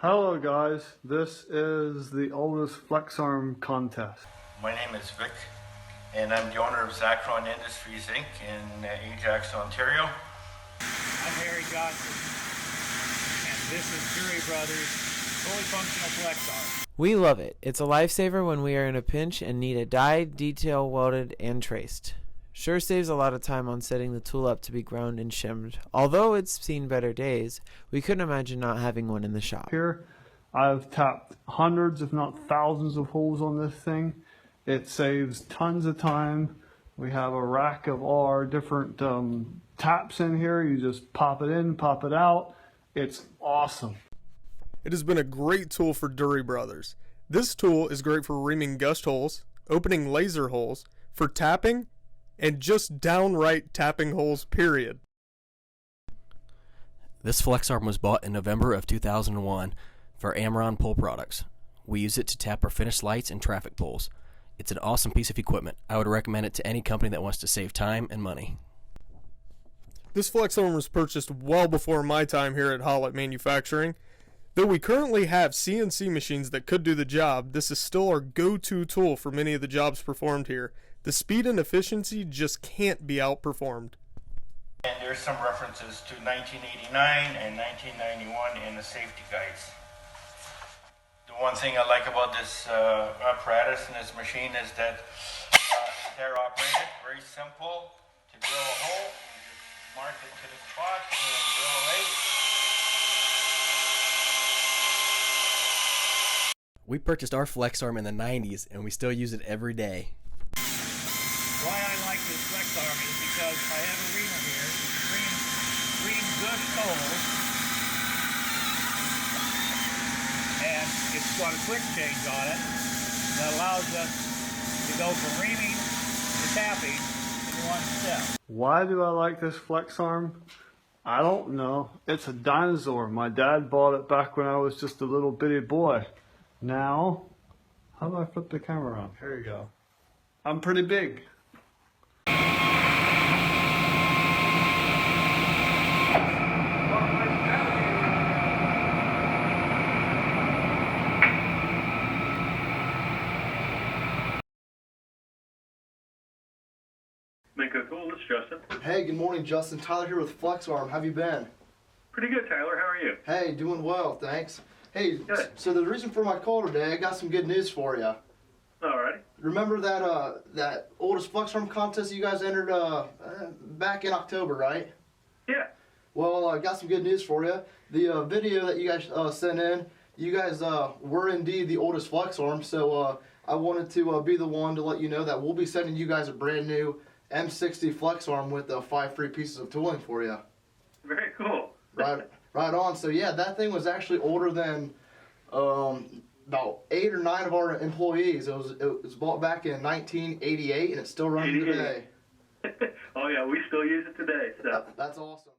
Hello guys, this is the Oldest FlexArm contest. My name is Vic, and I'm the owner of Zacron Industries Inc. in Ajax, Ontario. I'm Harry Johnson, and this is Drury Brothers Fully Functional FlexArm. We love it. It's a lifesaver when we are in a pinch and need it dyed, detail welded, and traced. Sure saves a lot of time on setting the tool up to be ground and shimmed. Although it's seen better days, we couldn't imagine not having one in the shop. Here, I've tapped hundreds if not thousands of holes on this thing. It saves tons of time. We have a rack of all our different taps in here. You just pop it in, pop it out. It's awesome. It has been a great tool for Drury Brothers. This tool is great for reaming gushed holes, opening laser holes, for tapping, and just downright tapping holes, period. This FlexArm was bought in November of 2001 for Amaron Pole Products. We use it to tap our finished lights and traffic poles. It's an awesome piece of equipment. I would recommend it to any company that wants to save time and money. This FlexArm was purchased well before my time here at Hollett Manufacturing. Though we currently have CNC machines that could do the job, this is still our go-to tool for many of the jobs performed here. The speed and efficiency just can't be outperformed. And there's some references to 1989 and 1991 in the safety guides. The one thing I like about this apparatus and this machine is that they're operated, very simple to drill a hole. You just mark it to the spot and drill away. We purchased our FlexArm in the 90s and we still use it every day. Why I like this FlexArm is because I have a reamer here. It's ream gushed holes, and it's got a quick change on it that allows us to go from reaming to tapping in one step. Why do I like this FlexArm? I don't know. It's a dinosaur. My dad bought it back when I was just a little bitty boy. Now, how do I flip the camera on? Here you go. I'm pretty big. Minko Cool, this is Justin. Hey, good morning, Justin. Tyler here with FlexArm. How have you been? Pretty good, Tyler. How are you? Hey, doing well, thanks. Hey, Good. so the reason for my call today, I got some good news for you. Alrighty. Remember that Oldest FlexArm contest you guys entered back in October, right? Yeah. Well, I got some good news for you. The video that you guys sent in, you guys were indeed the Oldest FlexArm, so I wanted to be the one to let you know that we'll be sending you guys a brand new M60 FlexArm with 5 free pieces of tooling for you. Very cool. Right on. So yeah, that thing was actually older than about 8 or 9 of our employees. It was bought back in 1988, and it's still running today. Oh yeah, we still use it today. So That's awesome.